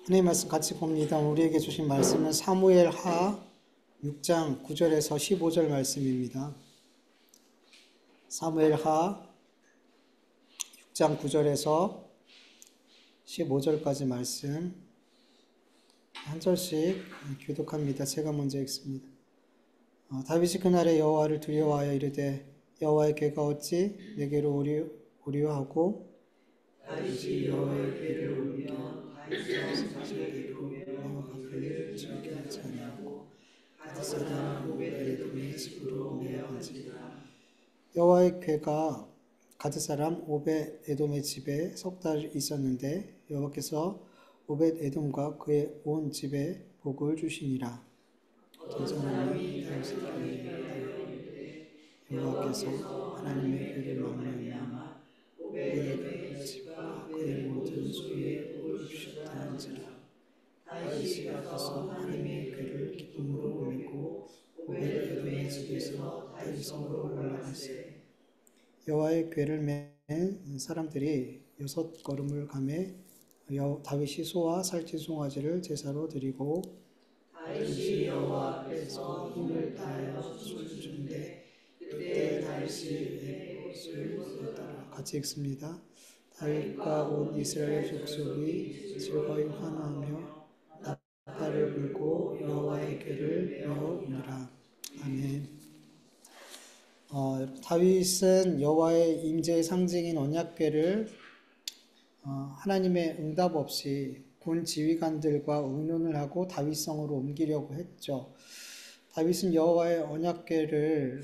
하나님 말씀 같이 봅니다. 우리에게 주신 말씀은 사무엘 하 6장 9절에서 15절 말씀입니다. 사무엘 하 6장 9절에서 15절까지 말씀 한 절씩 교독합니다. 제가 먼저 읽습니다. 다윗이 그날에 여호와를 두려워하여 이르되 여호와의 궤가 어찌 내게로 오리오 하고 다윗이 여호와의 궤를 옮겨 다윗의 사실대로 내어 가까이를 즐기지 아니하고 가드사람 오벳에돔의 집으로 내어간지라. 여호와의 궤가 가드사람 오벳에돔의 집에 석 달 있었는데 여호와께서 오벳에돔과 그의 온 집에 복을 주시니라. 어떤 사람이 다윗에게 여호와께서 하나님의 궤를 말미암아 오벳에돔의 집과 그의 모든 소유에 복을 주셨다 한지라. 다윗이 앞서서 하나님의 궤를 기쁨으로 올리고 오벳에돔의 집에서 다윗성으로 올라가세. 여호와의 궤를 맨 사람들이 6걸음을 가매 다윗이 소와 살찐 송아지를 제사로 드리고 다윗이 여호와 앞에서 힘을 다하여 춤춘데 그때 다윗이 에봇을 벗었더라. 같이 읽습니다. 다윗과 온 이스라엘 족속이 즐거이 환호하며 나팔을 불고 여호와의 궤를 메어오니라. 아멘. 다윗은 여호와의 임재의 상징인 언약궤를 하나님의 응답 없이 군 지휘관들과 의논을 하고 다윗성으로 옮기려고 했죠. 다윗은 여호와의 언약궤를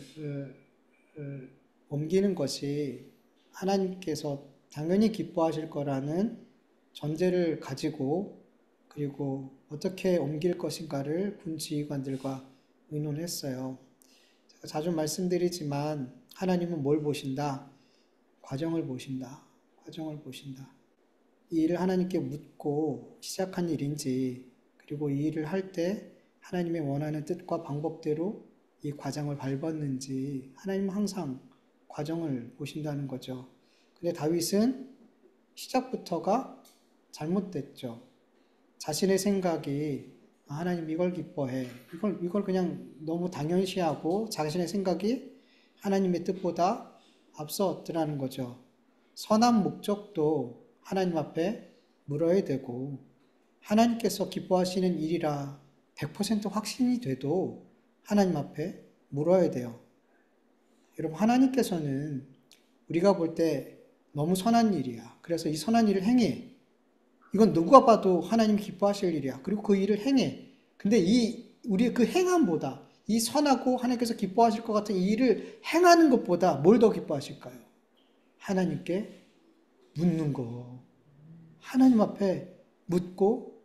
옮기는 것이 하나님께서 당연히 기뻐하실 거라는 전제를 가지고 그리고 어떻게 옮길 것인가를 군 지휘관들과 의논했어요. 제가 자주 말씀드리지만 하나님은 뭘 보신다? 과정을 보신다. 과정을 보신다. 이 일을 하나님께 묻고 시작한 일인지 그리고 이 일을 할 때 하나님의 원하는 뜻과 방법대로 이 과정을 밟았는지 하나님은 항상 과정을 보신다는 거죠. 근데 다윗은 시작부터가 잘못됐죠. 자신의 생각이 하나님 이걸 기뻐해. 이걸 그냥 너무 당연시하고 자신의 생각이 하나님의 뜻보다 앞섰더라는 거죠. 선한 목적도 하나님 앞에 물어야 되고 하나님께서 기뻐하시는 일이라 100% 확신이 돼도 하나님 앞에 물어야 돼요. 여러분 하나님께서는 우리가 볼 때 너무 선한 일이야. 그래서 이 선한 일을 행해. 이건 누가 봐도 하나님이 기뻐하실 일이야. 그리고 그 일을 행해. 근데 우리의 그 행함보다 이 선하고 하나님께서 기뻐하실 것 같은 이 일을 행하는 것보다 뭘 더 기뻐하실까요? 하나님께 묻는 거. 하나님 앞에 묻고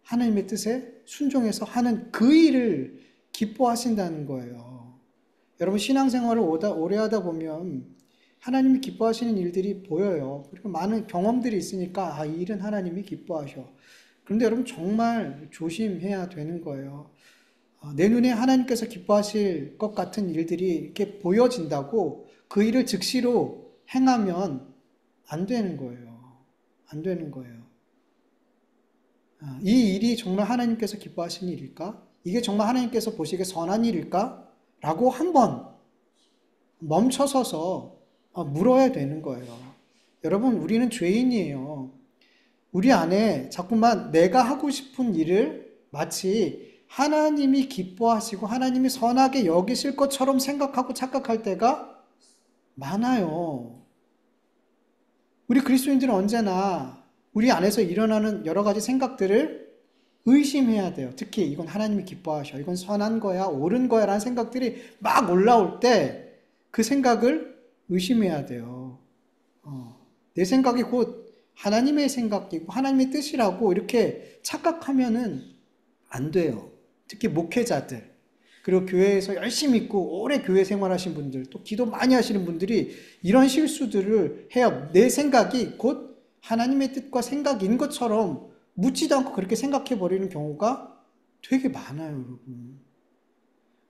하나님의 뜻에 순종해서 하는 그 일을 기뻐하신다는 거예요. 여러분 신앙생활을 오래 하다 보면 하나님이 기뻐하시는 일들이 보여요. 그리고 많은 경험들이 있으니까 이 일은 하나님이 기뻐하셔. 그런데 여러분 정말 조심해야 되는 거예요. 내 눈에 하나님께서 기뻐하실 것 같은 일들이 이렇게 보여진다고 그 일을 즉시로 행하면 안 되는 거예요. 안 되는 거예요. 이 일이 정말 하나님께서 기뻐하시는 일일까? 이게 정말 하나님께서 보시기에 선한 일일까? 라고 한번 멈춰서서 물어야 되는 거예요. 여러분, 우리는 죄인이에요. 우리 안에 자꾸만 내가 하고 싶은 일을 마치 하나님이 기뻐하시고 하나님이 선하게 여기실 것처럼 생각하고 착각할 때가 많아요. 우리 그리스도인들은 언제나 우리 안에서 일어나는 여러 가지 생각들을 의심해야 돼요. 특히 이건 하나님이 기뻐하셔. 이건 선한 거야, 옳은 거야 라는 생각들이 막 올라올 때 그 생각을 의심해야 돼요. 내 생각이 곧 하나님의 생각이고 하나님의 뜻이라고 이렇게 착각하면은 안 돼요. 특히 목회자들, 그리고 교회에서 열심히 있고 오래 교회 생활하신 분들, 또 기도 많이 하시는 분들이 이런 실수들을 해요. 내 생각이 곧 하나님의 뜻과 생각인 것처럼 묻지도 않고 그렇게 생각해 버리는 경우가 되게 많아요, 여러분.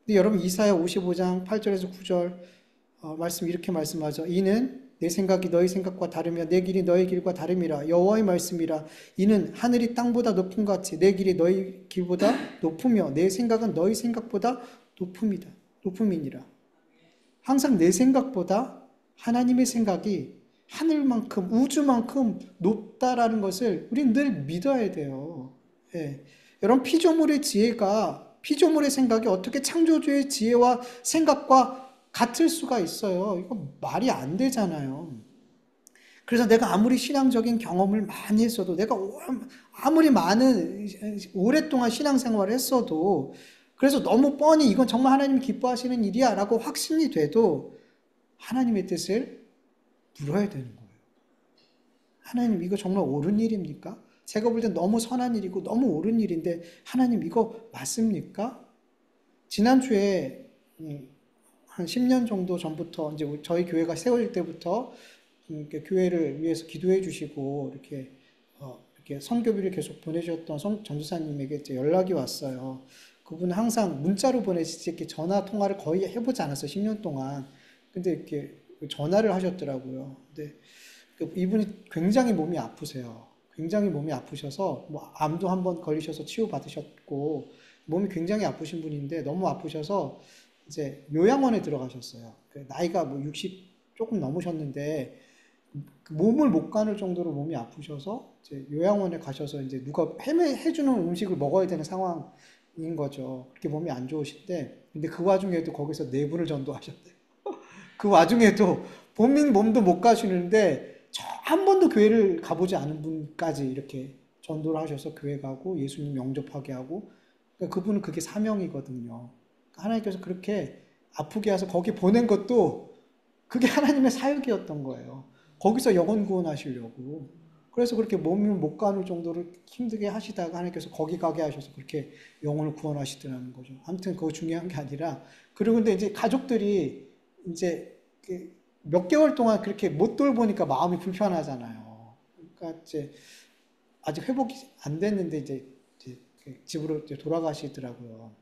근데 여러분 이사야 55장 8절에서 9절 말씀 이렇게 말씀하죠. 이는 내 생각이 너희 생각과 다르며 내 길이 너희 길과 다름이라. 여호와의 말씀이라. 이는 하늘이 땅보다 높은 것 같이 내 길이 너희 길보다 높으며 내 생각은 너희 생각보다 높음이니라. 항상 내 생각보다 하나님의 생각이 하늘만큼 우주만큼 높다라는 것을 우리는 늘 믿어야 돼요. 예. 여러분, 피조물의 지혜가, 피조물의 생각이 어떻게 창조주의 지혜와 생각과 같을 수가 있어요. 이거 말이 안 되잖아요. 그래서 내가 아무리 신앙적인 경험을 많이 했어도, 내가 아무리 오랫동안 신앙생활을 했어도, 그래서 너무 뻔히 이건 정말 하나님이 기뻐하시는 일이야 라고 확신이 돼도 하나님의 뜻을 물어야 되는 거예요. 하나님, 이거 정말 옳은 일입니까? 제가 볼 땐 너무 선한 일이고 너무 옳은 일인데 하나님, 이거 맞습니까? 지난주에 한 10년 정도 전부터 이제 저희 교회가 세워질 때부터 이렇게 교회를 위해서 기도해 주시고 이렇게 선교비를 계속 보내주셨던 전도사님에게 이제 연락이 왔어요. 그분은 항상 문자로 보내시지 이렇게 전화 통화를 거의 해보지 않았어요. 10년 동안. 근데 이렇게 전화를 하셨더라고요. 근데 이분이 굉장히 몸이 아프세요. 굉장히 몸이 아프셔서 뭐 암도 한번 걸리셔서 치유받으셨고 몸이 굉장히 아프신 분인데 너무 아프셔서 이제 요양원에 들어가셨어요. 나이가 뭐 60 조금 넘으셨는데 몸을 못 가눌 정도로 몸이 아프셔서 이제 요양원에 가셔서 이제 누가 해주는 음식을 먹어야 되는 상황인 거죠. 그렇게 몸이 안 좋으신데 근데 그 와중에도 거기서 네 분을 전도하셨대요. 그 와중에도 본인 몸도 못 가시는데 한 번도 교회를 가보지 않은 분까지 이렇게 전도를 하셔서 교회 가고 예수님 영접하게 하고 그러니까 그분은 그게 사명이거든요. 하나님께서 그렇게 아프게 해서 거기 보낸 것도 그게 하나님의 사역이었던 거예요. 거기서 영혼 구원하시려고. 그래서 그렇게 몸을 못 가눌 정도로 힘들게 하시다가 하나님께서 거기 가게 하셔서 그렇게 영혼을 구원하시더라는 거죠. 아무튼 그거 중요한 게 아니라 그리고 근데 이제 가족들이 이제 몇 개월 동안 그렇게 못 돌보니까 마음이 불편하잖아요. 그러니까 이제 아직 회복이 안 됐는데 이제 집으로 이제 돌아가시더라고요.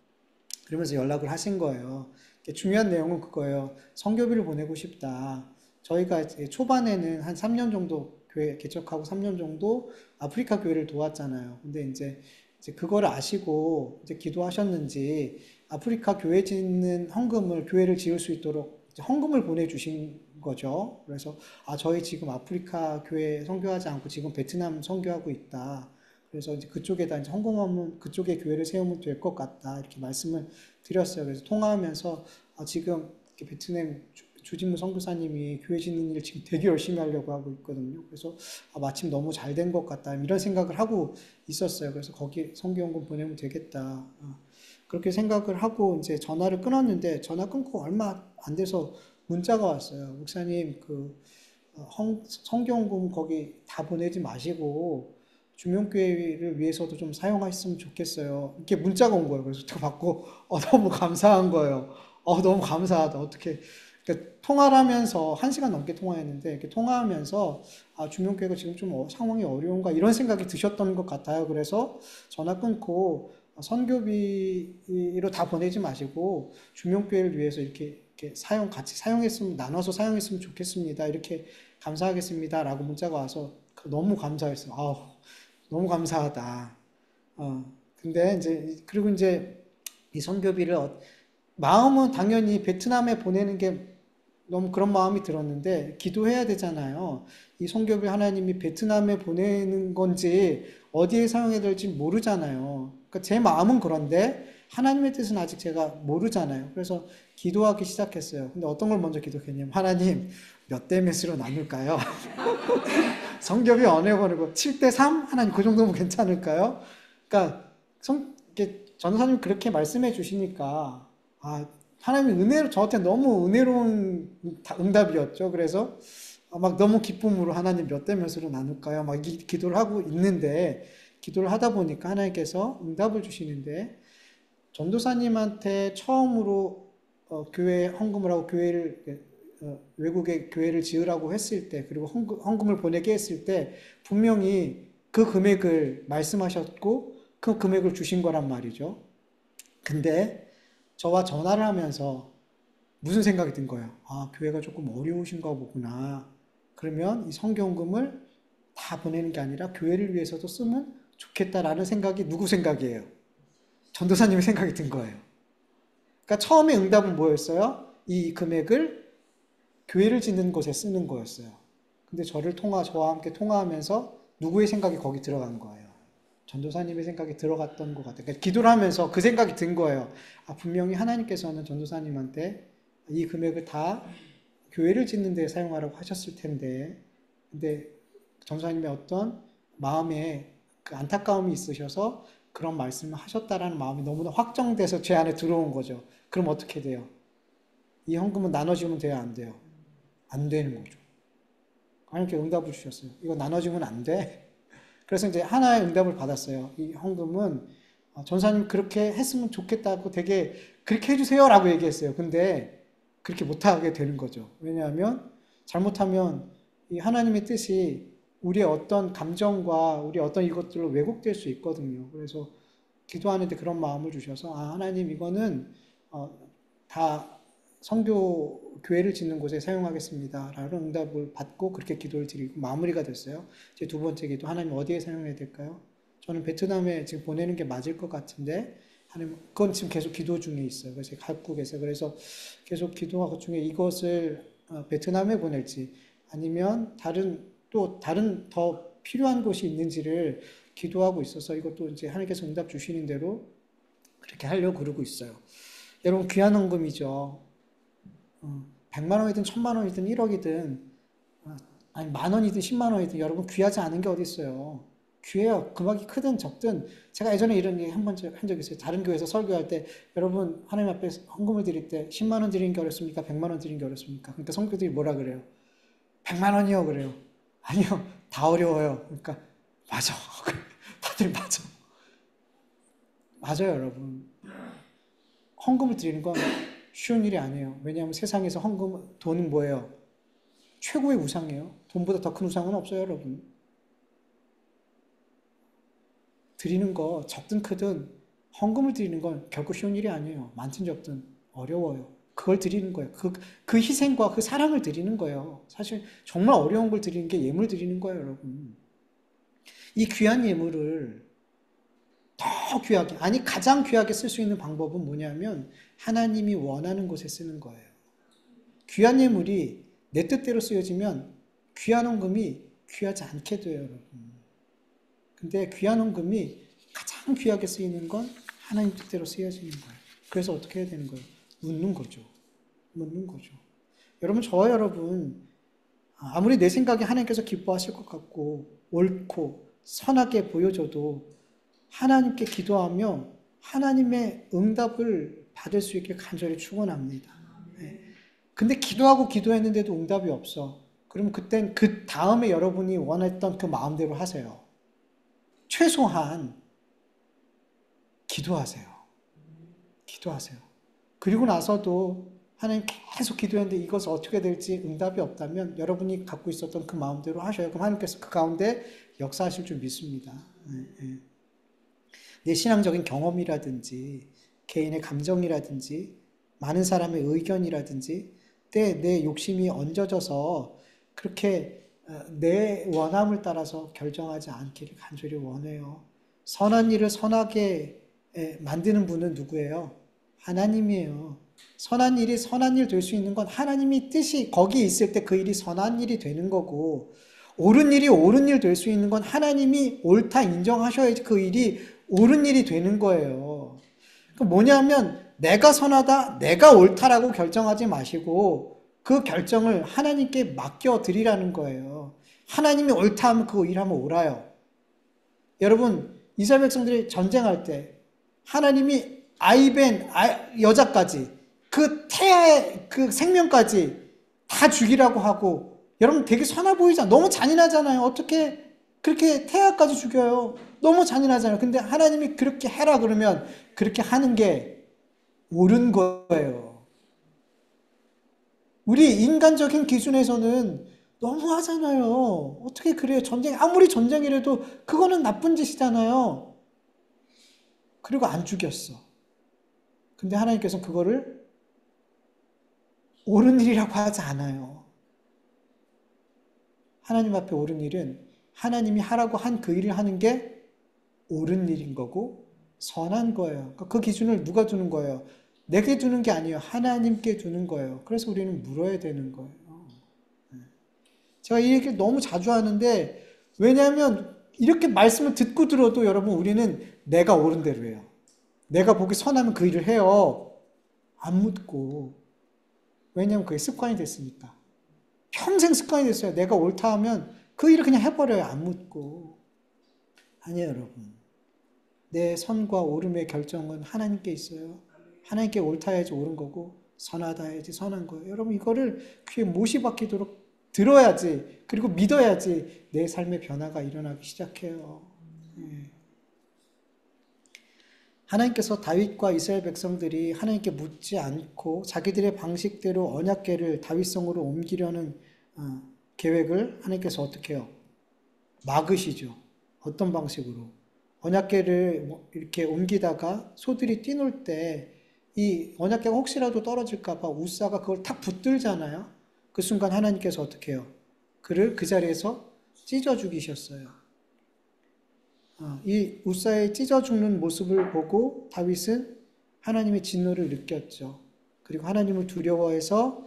그러면서 연락을 하신 거예요. 중요한 내용은 그거예요. 선교비를 보내고 싶다. 저희가 이제 초반에는 한 3년 정도 교회 개척하고 3년 정도 아프리카 교회를 도왔잖아요. 근데 이제 그거를 아시고 이제 기도하셨는지 아프리카 교회 짓는 헌금을 교회를 지을 수 있도록 헌금을 보내주신 거죠. 그래서 저희 지금 아프리카 교회 선교하지 않고 지금 베트남 선교하고 있다. 그래서 이제 그쪽에다 이제 헌금하면 그쪽에 교회를 세우면 될 것 같다. 이렇게 말씀을 드렸어요. 그래서 통화하면서 지금 베트남 주진무 선교사님이 교회 짓는 일을 지금 되게 열심히 하려고 하고 있거든요. 그래서 마침 너무 잘 된 것 같다. 이런 생각을 하고 있었어요. 그래서 거기 선교연금 보내면 되겠다. 그렇게 생각을 하고 이제 전화를 끊었는데 전화 끊고 얼마 안 돼서 문자가 왔어요. 목사님, 성경금 거기 다 보내지 마시고 주명교회를 위해서도 좀 사용하셨으면 좋겠어요. 이렇게 문자가 온 거예요. 그래서 또 받고 너무 감사한 거예요. 너무 감사하다. 어떻게 그러니까 통화를 하면서 1시간 넘게 통화했는데 이렇게 통화하면서 주명교회가 지금 좀 상황이 어려운가 이런 생각이 드셨던 것 같아요. 그래서 전화 끊고 선교비로 다 보내지 마시고 주명교회를 위해서 이렇게 같이 사용했으면 나눠서 사용했으면 좋겠습니다. 이렇게 감사하겠습니다라고 문자가 와서 너무 감사했어요. 너무 감사하다. 근데 그리고 이제 이 선교비를 마음은 당연히 베트남에 보내는 게 너무 그런 마음이 들었는데 기도해야 되잖아요. 이 선교비 하나님이 베트남에 보내는 건지 어디에 사용해야 될지 모르잖아요. 그러니까 제 마음은 그런데 하나님의 뜻은 아직 제가 모르잖아요. 그래서 기도하기 시작했어요. 근데 어떤 걸 먼저 기도했냐면 하나님 몇 대 몇으로 나눌까요? 성경이 어느 보내고 7대 3? 하나님 그 정도면 괜찮을까요? 그러니까 전도사님 그렇게 말씀해 주시니까 하나님이 저한테 너무 은혜로운 응답이었죠. 그래서 막 너무 기쁨으로 하나님 몇 대 몇으로 나눌까요? 막 기도를 하고 있는데 기도를 하다 보니까 하나님께서 응답을 주시는데 전도사님한테 처음으로 교회 헌금을 하고 외국에 교회를 지으라고 했을 때 그리고 헌금을 보내게 했을 때 분명히 그 금액을 말씀하셨고 그 금액을 주신 거란 말이죠. 근데 저와 전화를 하면서 무슨 생각이 든 거예요? 교회가 조금 어려우신가 보구나. 그러면 이 선교헌금을 다 보내는 게 아니라 교회를 위해서도 쓰면 좋겠다라는 생각이 누구 생각이에요? 전도사님의 생각이 든 거예요. 그러니까 처음에 응답은 뭐였어요? 이 금액을 교회를 짓는 곳에 쓰는 거였어요. 근데 저와 함께 통화하면서 누구의 생각이 거기 들어간 거예요? 전도사님의 생각이 들어갔던 것 같아요. 그러니까 기도를 하면서 그 생각이 든 거예요. 분명히 하나님께서는 전도사님한테 이 금액을 다 교회를 짓는 데 사용하라고 하셨을 텐데, 근데 전도사님의 어떤 마음에 그 안타까움이 있으셔서 그런 말씀을 하셨다라는 마음이 너무나 확정돼서 제 안에 들어온 거죠. 그럼 어떻게 돼요? 이 헌금은 나눠주면 돼요, 안 돼요? 안 되는 거죠. 하나님께 응답을 주셨어요. 이거 나눠주면 안 돼. 그래서 이제 하나의 응답을 받았어요. 이 헌금은 전사님 그렇게 했으면 좋겠다고 되게 그렇게 해주세요라고 얘기했어요. 근데 그렇게 못하게 되는 거죠. 왜냐하면 잘못하면 이 하나님의 뜻이 우리의 어떤 감정과 우리의 어떤 이것들로 왜곡될 수 있거든요. 그래서 기도하는데 그런 마음을 주셔서 하나님 이거는 다 선교 교회를 짓는 곳에 사용하겠습니다. 라는 응답을 받고 그렇게 기도를 드리고 마무리가 됐어요. 제 두 번째 기도, 하나님 어디에 사용해야 될까요? 저는 베트남에 지금 보내는 게 맞을 것 같은데 하나님 그건 지금 계속 기도 중에 있어요. 그래서 갖고 계세요. 그래서 계속 기도하고 중에 이것을 베트남에 보낼지 아니면 다른 더 필요한 곳이 있는지를 기도하고 있어서 이것도 이제 하나님께서 응답 주시는 대로 그렇게 하려고 그러고 있어요. 여러분 귀한 헌금이죠. 100만 원이든 1000만 원이든 1억이든 아니 만 원이든 10만 원이든 여러분 귀하지 않은 게 어디 있어요. 귀해요. 금액이 크든 적든 제가 예전에 이런 얘기 한 번 한 적 있어요. 다른 교회에서 설교할 때 여러분 하나님 앞에 헌금을 드릴 때 10만 원 드리는 게 어렵습니까? 100만 원 드리는 게 어렵습니까? 그러니까 성교들이 뭐라 그래요? 100만 원이요 그래요. 아니요. 다 어려워요. 그러니까 맞아. 다들 맞아. 맞아요 여러분. 헌금을 드리는 건 쉬운 일이 아니에요. 왜냐하면 세상에서 돈은 뭐예요? 최고의 우상이에요. 돈보다 더 큰 우상은 없어요, 여러분. 드리는 거 적든 크든 헌금을 드리는 건 결코 쉬운 일이 아니에요. 많든 적든 어려워요. 그걸 드리는 거예요. 그 희생과 그 사랑을 드리는 거예요. 사실 정말 어려운 걸 드리는 게 예물 드리는 거예요, 여러분. 이 귀한 예물을 더 귀하게, 아니 가장 귀하게 쓸 수 있는 방법은 뭐냐면 하나님이 원하는 곳에 쓰는 거예요. 귀한 예물이 내 뜻대로 쓰여지면 귀한 헌금이 귀하지 않게 돼요, 여러분. 근데 귀한 헌금이 가장 귀하게 쓰이는 건 하나님 뜻대로 쓰여지는 거예요. 그래서 어떻게 해야 되는 거예요? 묻는 거죠. 묻는 거죠. 여러분, 저와 여러분, 아무리 내 생각에 하나님께서 기뻐하실 것 같고 옳고 선하게 보여져도 하나님께 기도하며 하나님의 응답을 받을 수 있길 간절히 축원합니다. 네. 근데 기도하고 기도했는데도 응답이 없어. 그럼 그땐 그 다음에 여러분이 원했던 그 마음대로 하세요. 최소한 기도하세요. 기도하세요. 그리고 나서도 하나님 계속 기도했는데 이것을 어떻게 될지 응답이 없다면 여러분이 갖고 있었던 그 마음대로 하셔요. 그럼 하나님께서 그 가운데 역사하실 줄 믿습니다. 내 신앙적인 경험이라든지 개인의 감정이라든지 많은 사람의 의견이라든지 내 욕심이 얹어져서 그렇게 내 원함을 따라서 결정하지 않기를 간절히 원해요. 선한 일을 선하게 만드는 분은 누구예요? 하나님이에요. 선한 일이 선한 일 될 수 있는 건 하나님이 뜻이 거기 있을 때 그 일이 선한 일이 되는 거고 옳은 일이 옳은 일 될 수 있는 건 하나님이 옳다 인정하셔야지 그 일이 옳은 일이 되는 거예요. 뭐냐면 내가 선하다, 내가 옳다라고 결정하지 마시고 그 결정을 하나님께 맡겨드리라는 거예요. 하나님이 옳다 하면 그 일하면 옳아요. 여러분 이스라엘 백성들이 전쟁할 때 하나님이 아이벤 여자까지 그 태아의 그 생명까지 다 죽이라고 하고 여러분 되게 선해 보이잖아요. 너무 잔인하잖아요. 어떻게 그렇게 태아까지 죽여요. 너무 잔인하잖아요. 근데 하나님이 그렇게 해라 그러면 그렇게 하는 게 옳은 거예요. 우리 인간적인 기준에서는 너무 하잖아요. 어떻게 그래요? 아무리 전쟁이라도 그거는 나쁜 짓이잖아요. 그리고 안 죽였어. 근데 하나님께서는 그거를 옳은 일이라고 하지 않아요. 하나님 앞에 옳은 일은 하나님이 하라고 한 그 일을 하는 게 옳은 일인 거고 선한 거예요. 그러니까 그 기준을 누가 두는 거예요? 내게 두는 게 아니에요. 하나님께 두는 거예요. 그래서 우리는 물어야 되는 거예요. 제가 이 얘기를 너무 자주 하는데 왜냐하면 이렇게 말씀을 듣고 들어도 여러분 우리는 내가 옳은 대로 해요. 내가 보기 선하면 그 일을 해요. 안 묻고. 왜냐하면 그게 습관이 됐으니까. 평생 습관이 됐어요. 내가 옳다 하면 그 일을 그냥 해버려요. 안 묻고. 아니에요, 여러분. 내 선과 옳음의 결정은 하나님께 있어요. 하나님께 옳다 해야지 옳은 거고 선하다 해야지 선한 거예요. 여러분 이거를 귀에 못이 박히도록 들어야지, 그리고 믿어야지 내 삶의 변화가 일어나기 시작해요. 예. 하나님께서 다윗과 이스라엘 백성들이 하나님께 묻지 않고 자기들의 방식대로 언약궤를 다윗성으로 옮기려는 계획을 하나님께서 어떻게 해요? 막으시죠. 어떤 방식으로? 언약궤를 이렇게 옮기다가 소들이 뛰놀 때 이 언약궤가 혹시라도 떨어질까봐 우사가 그걸 탁 붙들잖아요. 그 순간 하나님께서 어떻게 해요? 그를 그 자리에서 찢어 죽이셨어요. 이 우사의 찢어 죽는 모습을 보고 다윗은 하나님의 진노를 느꼈죠. 그리고 하나님을 두려워해서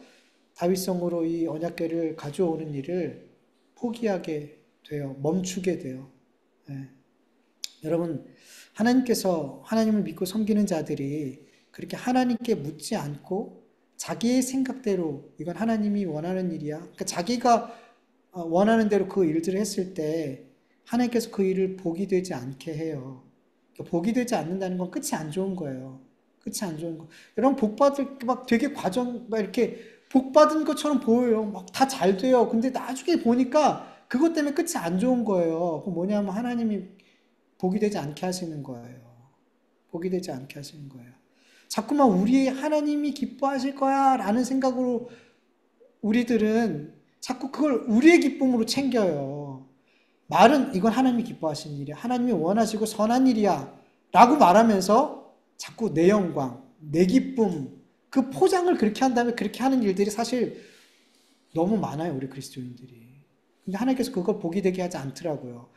다윗성으로 이 언약궤를 가져오는 일을 포기하게 돼요. 멈추게 돼요. 네. 여러분, 하나님께서 하나님을 믿고 섬기는 자들이 그렇게 하나님께 묻지 않고 자기의 생각대로 이건 하나님이 원하는 일이야. 그러니까 자기가 원하는 대로 그 일들을 했을 때 하나님께서 그 일을 복이 되지 않게 해요. 그러니까 복이 되지 않는다는 건 끝이 안 좋은 거예요. 끝이 안 좋은 거. 여러분 복 받을 막 되게 막 이렇게 복 받은 것처럼 보여요. 막 다 잘 돼요. 근데 나중에 보니까 그것 때문에 끝이 안 좋은 거예요. 그 뭐냐면 하나님이 복이 되지 않게 하시는 거예요. 복이 되지 않게 하시는 거예요. 자꾸만 우리 하나님이 기뻐하실 거야 라는 생각으로 우리들은 자꾸 그걸 우리의 기쁨으로 챙겨요. 말은 이건 하나님이 기뻐하시는 일이야. 하나님이 원하시고 선한 일이야. 라고 말하면서 자꾸 내 영광, 내 기쁨, 그 포장을 그렇게 한 다음에 그렇게 하는 일들이 사실 너무 많아요. 우리 그리스도인들이. 근데 하나님께서 그걸 복이 되게 하지 않더라고요.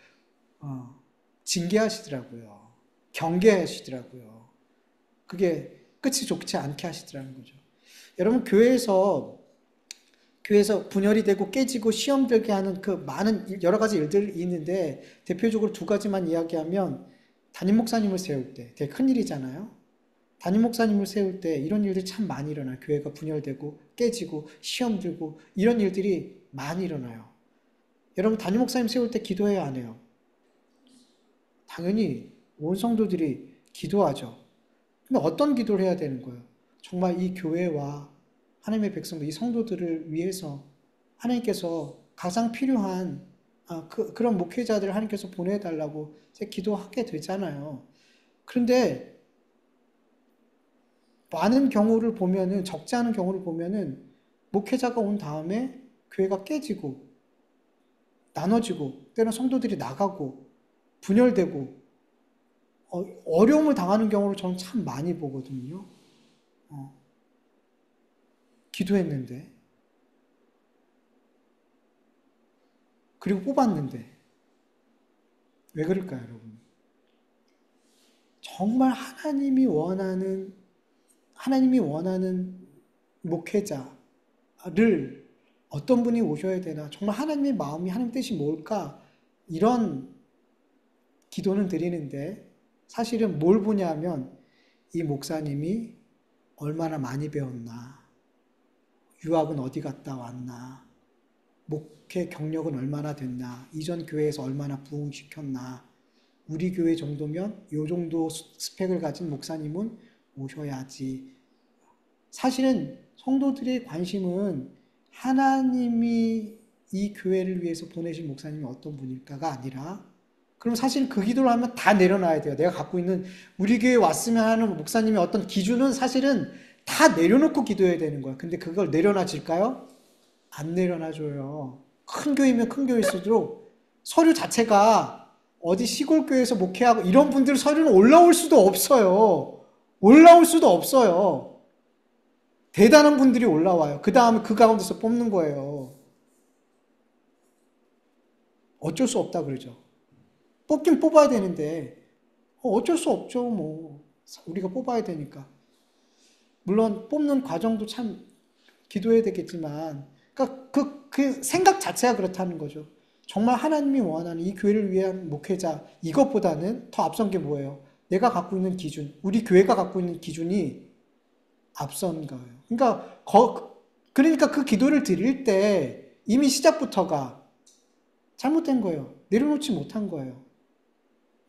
징계하시더라고요. 경계하시더라고요. 그게 끝이 좋지 않게 하시더라는 거죠. 여러분 교회에서 분열이 되고 깨지고 시험 들게 하는 그 많은 여러 가지 일들이 있는데 대표적으로 두 가지만 이야기하면 담임 목사님을 세울 때 되게 큰일이잖아요. 담임 목사님을 세울 때 이런 일들이 참 많이 일어나요. 교회가 분열되고 깨지고 시험 들고 이런 일들이 많이 일어나요. 여러분 담임 목사님 세울 때 기도해야 안 해요? 당연히 온 성도들이 기도하죠. 근데 어떤 기도를 해야 되는 거예요? 정말 이 교회와 하나님의 백성들, 이 성도들을 위해서 하나님께서 가장 필요한 그런 목회자들을 하나님께서 보내달라고 기도하게 되잖아요. 그런데 많은 경우를 보면은, 적지 않은 경우를 보면은 목회자가 온 다음에 교회가 깨지고 나눠지고 때로는 성도들이 나가고 분열되고 어려움을 당하는 경우를 저는 참 많이 보거든요. 기도했는데 그리고 뽑았는데 왜 그럴까요, 여러분? 정말 하나님이 원하는 목회자를 어떤 분이 오셔야 되나? 정말 하나님의 마음이 하나님 뜻이 뭘까? 이런 기도는 드리는데 사실은 뭘 보냐면 이 목사님이 얼마나 많이 배웠나? 유학은 어디 갔다 왔나? 목회 경력은 얼마나 됐나? 이전 교회에서 얼마나 부흥시켰나? 우리 교회 정도면 이 정도 스펙을 가진 목사님은 오셔야지. 사실은 성도들의 관심은 하나님이 이 교회를 위해서 보내신 목사님이 어떤 분일까가 아니라 그럼 사실 그 기도를 하면 다 내려놔야 돼요. 내가 갖고 있는 우리 교회에 왔으면 하는 목사님의 어떤 기준은 사실은 다 내려놓고 기도해야 되는 거야. 근데 그걸 내려놔질까요? 안 내려놔줘요. 큰 교회면 큰 교회일수록 서류 자체가 어디 시골 교회에서 목회하고 이런 분들 서류는 올라올 수도 없어요. 올라올 수도 없어요. 대단한 분들이 올라와요. 그 다음에 그 가운데서 뽑는 거예요. 어쩔 수 없다 그러죠. 뽑긴 뽑아야 되는데 어쩔 수 없죠. 뭐 우리가 뽑아야 되니까. 물론 뽑는 과정도 참 기도해야 되겠지만, 그러니까 그 생각 자체가 그렇다는 거죠. 정말 하나님이 원하는 이 교회를 위한 목회자, 이것보다는 더 앞선 게 뭐예요? 내가 갖고 있는 기준, 우리 교회가 갖고 있는 기준이 앞선 거예요. 그러니까 그 기도를 드릴 때 이미 시작부터가 잘못된 거예요. 내려놓지 못한 거예요.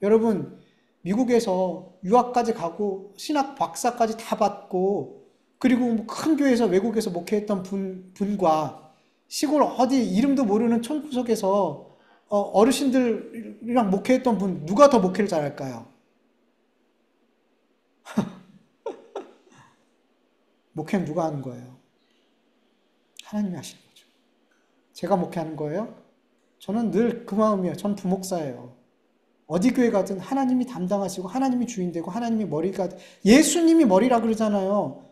여러분, 미국에서 유학까지 가고 신학 박사까지 다 받고 그리고 큰 교회에서 외국에서 목회했던 분과 시골 어디 이름도 모르는 촌구석에서 어르신들이랑 목회했던 분 누가 더 목회를 잘할까요? 목회는 누가 하는 거예요? 하나님이 하시는 거죠. 제가 목회하는 거예요? 저는 늘 그 마음이에요. 전 부목사예요. 어디 교회 가든 하나님이 담당하시고 하나님이 주인되고 하나님이 머리가 예수님이 머리라 그러잖아요.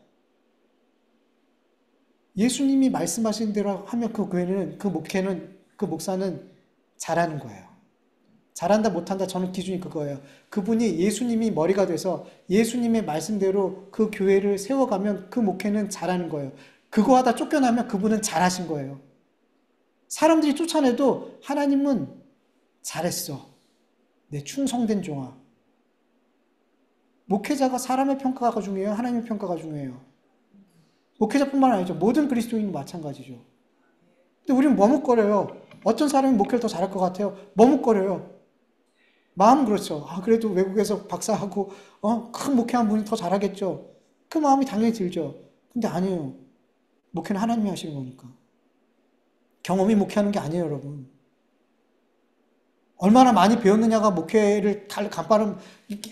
예수님이 말씀하신 대로 하면 그 교회는 그 목회는 그 목사는 잘하는 거예요. 잘한다 못한다 저는 기준이 그거예요. 그분이 예수님이 머리가 돼서 예수님의 말씀대로 그 교회를 세워가면 그 목회는 잘하는 거예요. 그거 하다 쫓겨나면 그분은 잘하신 거예요. 사람들이 쫓아내도 하나님은 잘했어. 내 충성된 종아. 목회자가 사람의 평가가 중요해요? 하나님의 평가가 중요해요? 목회자뿐만 아니죠. 모든 그리스도인은 마찬가지죠. 근데 우리는 머뭇거려요. 어떤 사람이 목회를 더 잘할 것 같아요? 머뭇거려요. 마음은 그렇죠. 그래도 외국에서 박사하고 큰 목회한 분이 더 잘하겠죠. 그 마음이 당연히 들죠. 근데 아니에요. 목회는 하나님이 하시는 거니까. 경험이 목회하는 게 아니에요, 여러분. 얼마나 많이 배웠느냐가 목회를 간파름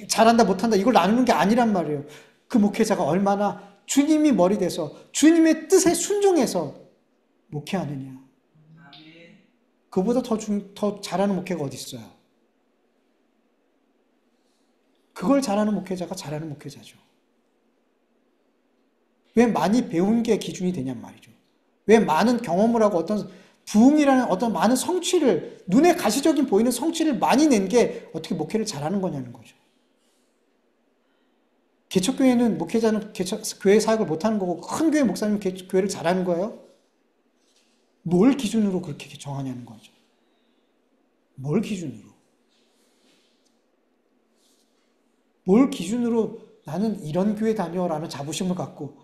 잘한다 못한다 이걸 나누는 게 아니란 말이에요. 그 목회자가 얼마나 주님이 머리 돼서 주님의 뜻에 순종해서 목회하느냐. 그보다 더 잘하는 목회가 어디 있어요? 그걸 잘하는 목회자가 잘하는 목회자죠. 왜 많이 배운 게 기준이 되냔 말이죠. 왜 많은 경험을 하고 어떤 부흥이라는 어떤 많은 성취를 눈에 가시적인 보이는 성취를 많이 낸 게 어떻게 목회를 잘하는 거냐는 거죠. 개척교회는 목회자는 교회 사역을 못하는 거고 큰 교회 목사님은 교회를 잘하는 거예요? 뭘 기준으로 그렇게 정하냐는 거죠. 뭘 기준으로? 뭘 기준으로 나는 이런 교회 다녀라는 자부심을 갖고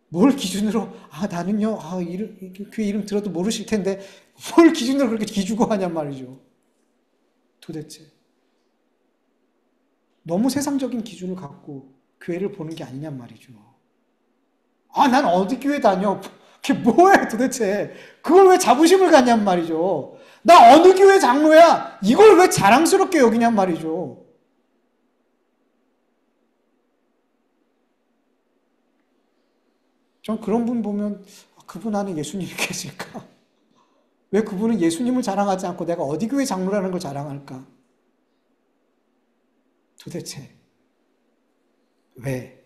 뭘 기준으로 나는요 교회 이름 들어도 모르실 텐데 뭘 기준으로 그렇게 기주고 하냔 말이죠. 도대체 너무 세상적인 기준을 갖고 교회를 보는 게 아니냔 말이죠. 난 어디 교회 다녀? 그게 뭐예요 도대체? 그걸 왜 자부심을 갖냔 말이죠. 나 어느 교회 장로야? 이걸 왜 자랑스럽게 여기냔 말이죠. 전 그런 분 보면 그분 안에 예수님이 계실까? 왜 그분은 예수님을 자랑하지 않고 내가 어디 교회 장로라는 걸 자랑할까? 도대체 왜?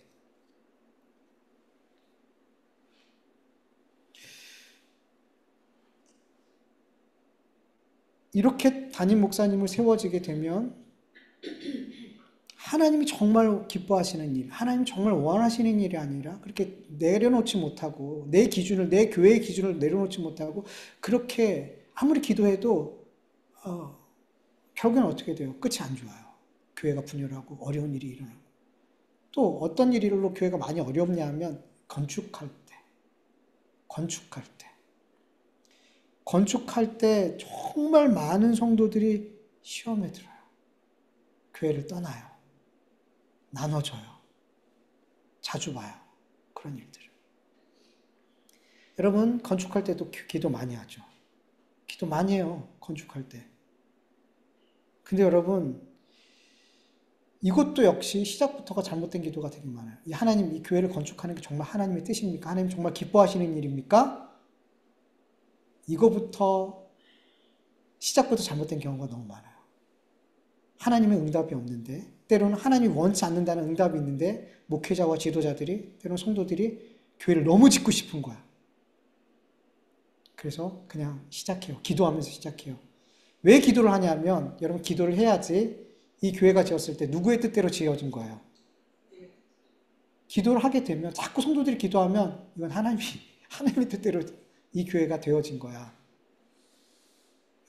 이렇게 담임 목사님을 세워지게 되면 하나님이 정말 기뻐하시는 일, 하나님이 정말 원하시는 일이 아니라 그렇게 내려놓지 못하고 내 기준을, 내 교회의 기준을 내려놓지 못하고 그렇게 아무리 기도해도 결국엔 어떻게 돼요? 끝이 안 좋아요. 교회가 분열하고 어려운 일이 일어나고. 또 어떤 일로 교회가 많이 어렵냐 하면 건축할 때 정말 많은 성도들이 시험에 들어요. 교회를 떠나요. 나눠져요. 자주 봐요. 그런 일들을. 여러분 건축할 때도 기도 많이 하죠. 기도 많이 해요. 건축할 때. 근데 여러분 이것도 역시 시작부터가 잘못된 기도가 되게 많아요. 하나님 이 교회를 건축하는 게 정말 하나님의 뜻입니까? 하나님 정말 기뻐하시는 일입니까? 이거부터 시작부터 잘못된 경우가 너무 많아요. 하나님의 응답이 없는데 때로는 하나님이 원치 않는다는 응답이 있는데 목회자와 지도자들이 때로는 성도들이 교회를 너무 짓고 싶은 거야. 그래서 그냥 시작해요. 기도하면서 시작해요. 왜 기도를 하냐면 여러분 기도를 해야지 이 교회가 지었을 때 누구의 뜻대로 지어진 거예요. 기도를 하게 되면 자꾸 성도들이 기도하면 이건 하나님의 뜻대로 이 교회가 되어진 거야.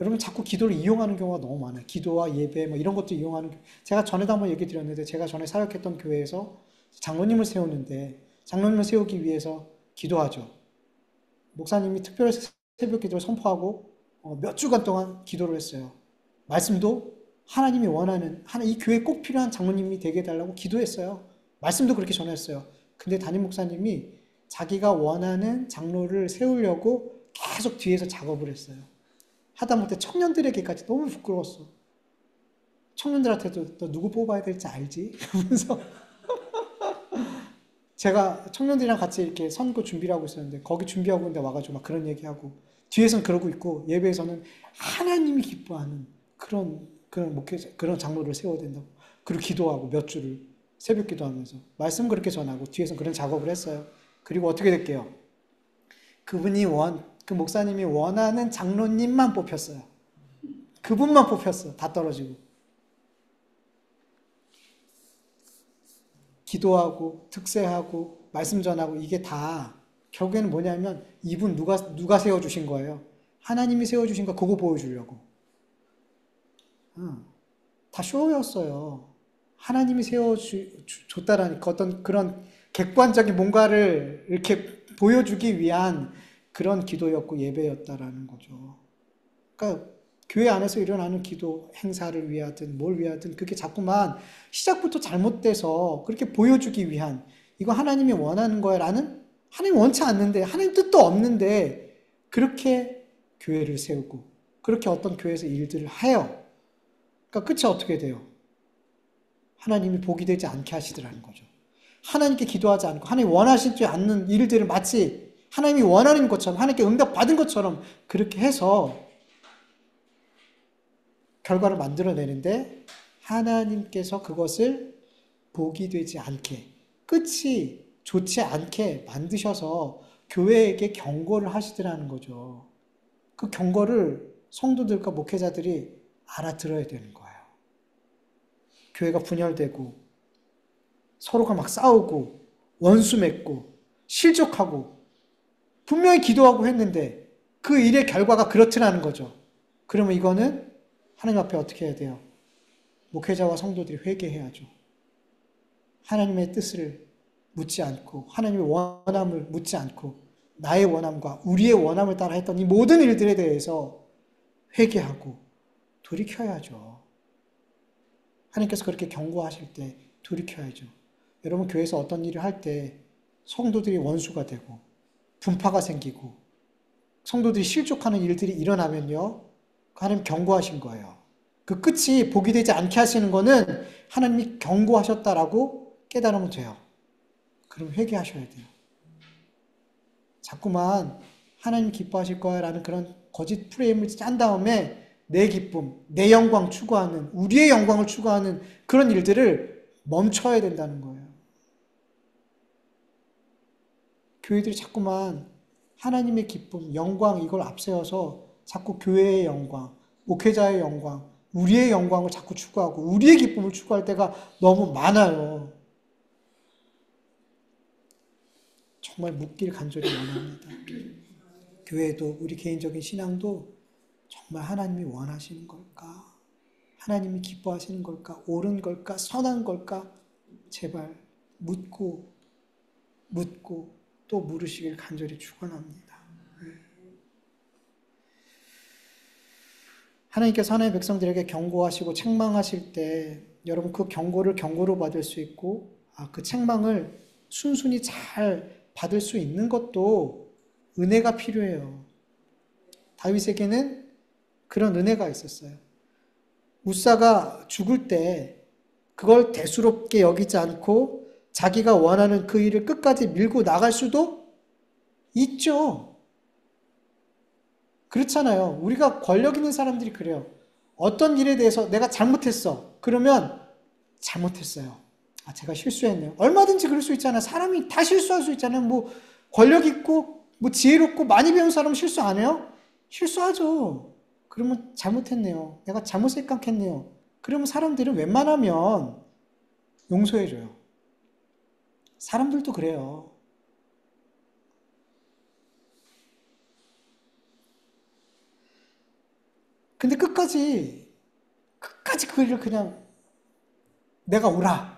여러분 자꾸 기도를 이용하는 경우가 너무 많아요. 기도와 예배 뭐 이런 것도 이용하는 제가 전에도 한번 얘기 드렸는데 제가 전에 사역했던 교회에서 장로님을 세우는데 장로님을 세우기 위해서 기도하죠. 목사님이 특별히 새벽 기도를 선포하고 몇 주간 동안 기도를 했어요. 말씀도 하나님이 원하는 이 교회에 꼭 필요한 장로님이 되게 해달라고 기도했어요. 말씀도 그렇게 전했어요. 근데 담임 목사님이 자기가 원하는 장로를 세우려고 계속 뒤에서 작업을 했어요. 하다못해 청년들에게까지 너무 부끄러웠어. 청년들한테도 너 누구 뽑아야 될지 알지? 이러면서 제가 청년들이랑 같이 이렇게 선거 준비를 하고 있었는데 거기 준비하고 있는데 와가지고 막 그런 얘기하고 뒤에서는 그러고 있고 예배에서는 하나님이 기뻐하는 그런 목회자 그런 장로를 세워야 된다고 그리고 기도하고 몇 주를 새벽 기도하면서 말씀 그렇게 전하고 뒤에서는 그런 작업을 했어요. 그리고 어떻게 될게요? 그 목사님이 원하는 장로님만 뽑혔어요. 그분만 뽑혔어. 다 떨어지고. 기도하고 특세하고 말씀 전하고 이게 다 결국에는 뭐냐면 이분 누가 세워주신 거예요. 하나님이 세워주신 거 그거 보여주려고. 다 쇼였어요. 하나님이 세워줬다라니까 어떤 그런 객관적인 뭔가를 이렇게 보여주기 위한 그런 기도였고 예배였다라는 거죠. 그러니까 교회 안에서 일어나는 기도 행사를 위하든 뭘 위하든 그게 자꾸만 시작부터 잘못돼서 그렇게 보여주기 위한 이거 하나님이 원하는 거야 라는 하나님 원치 않는데 하나님 뜻도 없는데 그렇게 교회를 세우고 그렇게 어떤 교회에서 일들을 해요. 그러니까 끝이 어떻게 돼요? 하나님이 복이 되지 않게 하시더라는 거죠. 하나님께 기도하지 않고 하나님 원하시지 않는 일들을 마치 하나님이 원하는 것처럼 하나님께 응답받은 것처럼 그렇게 해서 결과를 만들어내는데 하나님께서 그것을 복이 되지 않게 끝이 좋지 않게 만드셔서 교회에게 경고를 하시더라는 거죠. 그 경고를 성도들과 목회자들이 알아들어야 되는 거예요. 교회가 분열되고 서로가 막 싸우고 원수 맺고 실족하고 분명히 기도하고 했는데 그 일의 결과가 그렇더라는 거죠. 그러면 이거는 하나님 앞에 어떻게 해야 돼요? 목회자와 성도들이 회개해야죠. 하나님의 뜻을 묻지 않고 하나님의 원함을 묻지 않고 나의 원함과 우리의 원함을 따라 했던 이 모든 일들에 대해서 회개하고 돌이켜야죠. 하나님께서 그렇게 경고하실 때 돌이켜야죠. 여러분 교회에서 어떤 일을 할 때 성도들이 원수가 되고 분파가 생기고 성도들이 실족하는 일들이 일어나면요. 하나님 경고하신 거예요. 그 끝이 복이 되지 않게 하시는 거는 하나님이 경고하셨다라고 깨달으면 돼요. 그럼 회개하셔야 돼요. 자꾸만 하나님 기뻐하실 거야 라는 그런 거짓 프레임을 짠 다음에 내 기쁨, 내 영광 추구하는 우리의 영광을 추구하는 그런 일들을 멈춰야 된다는 거예요. 교회들이 자꾸만 하나님의 기쁨, 영광 이걸 앞세워서 자꾸 교회의 영광, 목회자의 영광, 우리의 영광을 자꾸 추구하고 우리의 기쁨을 추구할 때가 너무 많아요. 정말 묻길 간절히 원합니다. 교회도 우리 개인적인 신앙도 정말 하나님이 원하시는 걸까? 하나님이 기뻐하시는 걸까? 옳은 걸까? 선한 걸까? 제발 묻고 또 물으시길 간절히 축원합니다. 하나님께서 하나님의 백성들에게 경고하시고 책망하실 때 여러분 그 경고를 경고로 받을 수 있고 그 책망을 순순히 잘 받을 수 있는 것도 은혜가 필요해요. 다윗에게는 그런 은혜가 있었어요. 웃사가 죽을 때 그걸 대수롭게 여기지 않고 자기가 원하는 그 일을 끝까지 밀고 나갈 수도 있죠. 그렇잖아요. 우리가 권력 있는 사람들이 그래요. 어떤 일에 대해서 내가 잘못했어. 그러면 잘못했어요. 제가 실수했네요. 얼마든지 그럴 수 있잖아요. 사람이 다 실수할 수 있잖아요. 뭐 권력 있고 뭐 지혜롭고 많이 배운 사람은 실수 안 해요? 실수하죠. 그러면 잘못했네요. 내가 잘못 생각했네요. 그러면 사람들은 웬만하면 용서해줘요. 사람들도 그래요. 근데 끝까지 그걸 그냥 내가 옳아.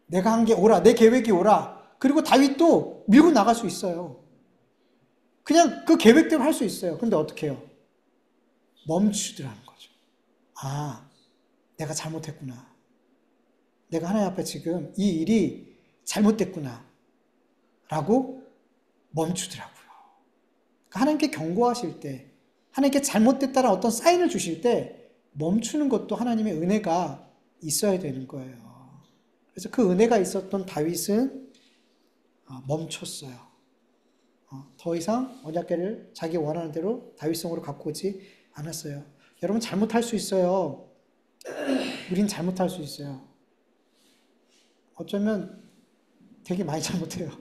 내가 한 게 옳아. 내 계획이 옳아. 그리고 다윗도 밀고 나갈 수 있어요. 그냥 그 계획대로 할 수 있어요. 근데 어떻게 해요? 멈추더라는 거죠. 아, 내가 잘못했구나. 내가 하나님 앞에 지금 이 일이 잘못됐구나. 라고 멈추더라고요. 그러니까 하나님께 경고하실 때, 하나님께 잘못됐다는 어떤 사인을 주실 때 멈추는 것도 하나님의 은혜가 있어야 되는 거예요. 그래서 그 은혜가 있었던 다윗은 멈췄어요. 더 이상 언약궤를 자기 원하는 대로 다윗성으로 갖고 오지 않았어요. 여러분 잘못할 수 있어요. 우린 잘못할 수 있어요. 어쩌면 되게 많이 잘못해요.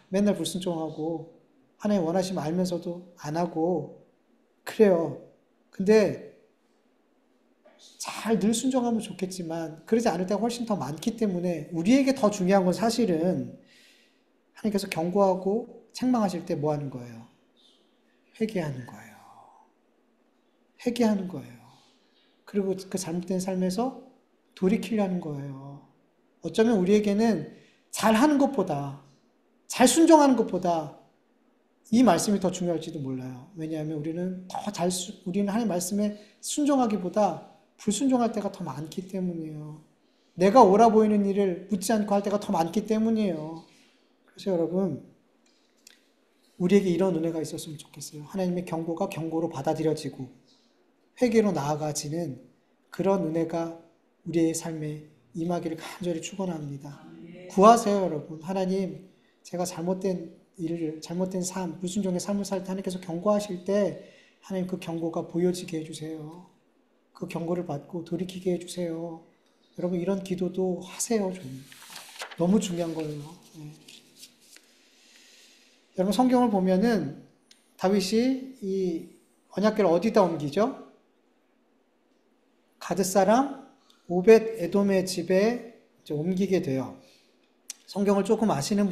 맨날 불순종하고 하나님 원하시면 알면서도 안 하고 그래요. 근데 잘 늘 순종하면 좋겠지만 그러지 않을 때가 훨씬 더 많기 때문에 우리에게 더 중요한 건 사실은 하나님께서 경고하고 책망하실 때 뭐 하는 거예요? 회개하는 거예요. 회개하는 거예요. 그리고 그 잘못된 삶에서 돌이키려는 거예요. 어쩌면 우리에게는 잘하는 것보다, 잘 순종하는 것보다 이 말씀이 더 중요할지도 몰라요. 왜냐하면 우리는 하나님 말씀에 순종하기보다 불순종할 때가 더 많기 때문이에요. 내가 옳아 보이는 일을 묻지 않고 할 때가 더 많기 때문이에요. 그래서 여러분, 우리에게 이런 은혜가 있었으면 좋겠어요. 하나님의 경고가 경고로 받아들여지고 회개로 나아가지는 그런 은혜가 우리의 삶에 임하기를 간절히 축원합니다. 구하세요, 여러분. 하나님, 제가 잘못된 일을, 잘못된 삶, 불순종의 삶을 살 때 하나님께서 경고하실 때 하나님 그 경고가 보여지게 해주세요. 그 경고를 받고 돌이키게 해주세요. 여러분 이런 기도도 하세요. 좀 너무 중요한 거예요. 네. 여러분 성경을 보면은 다윗이 이 언약궤를 어디다 옮기죠? 가드 사람 오벳 에돔의 집에 옮기게 돼요. 성경을 조금 아시는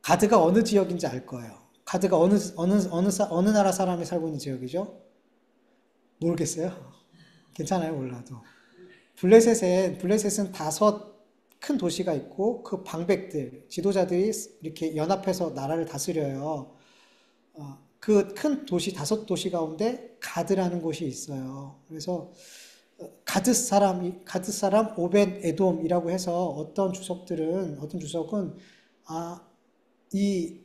가드가 어느 지역인지 알 거예요. 가드가 어느 나라 사람이 살고 있는 지역이죠? 모르겠어요? 괜찮아요, 몰라도. 블레셋은 5 큰 도시가 있고 그 방백들, 지도자들이 이렇게 연합해서 나라를 다스려요. 그 큰 도시 5도시 가운데 가드라는 곳이 있어요. 그래서 가드 사람 오벳 에돔이라고 해서 어떤 주석은 이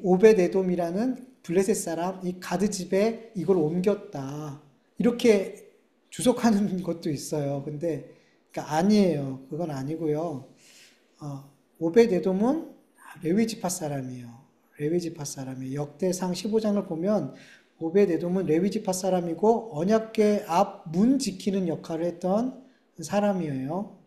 오벳 에돔이라는 블레셋 사람 이 가드 집에 이걸 옮겼다 이렇게 주석하는 것도 있어요. 근데 그러니까 아니에요. 그건 아니고요. 오벳 에돔은 레위 지파 사람이에요. 레위 지파 사람이에요. 역대상 15장을 보면 오벳 에돔은 레위 지파 사람이고 언약궤 앞 문 지키는 역할을 했던 사람이에요.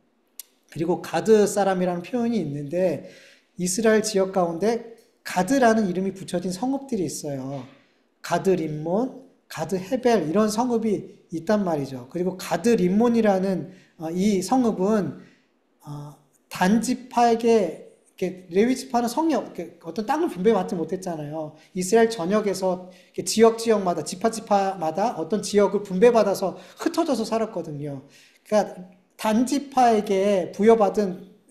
그리고 가드 사람이라는 표현이 있는데 이스라엘 지역 가운데 가드라는 이름이 붙여진 성읍들이 있어요. 가드 림몬, 가드 헤벨 이런 성읍이 있단 말이죠. 그리고 가드 림몬이라는 이 성읍은 단지파에게 레위 지파는 어떤 땅을 분배받지 못했잖아요. 이스라엘 전역에서 지역마다 지파마다 어떤 지역을 분배받아서 흩어져서 살았거든요. 그러니까 단지파에게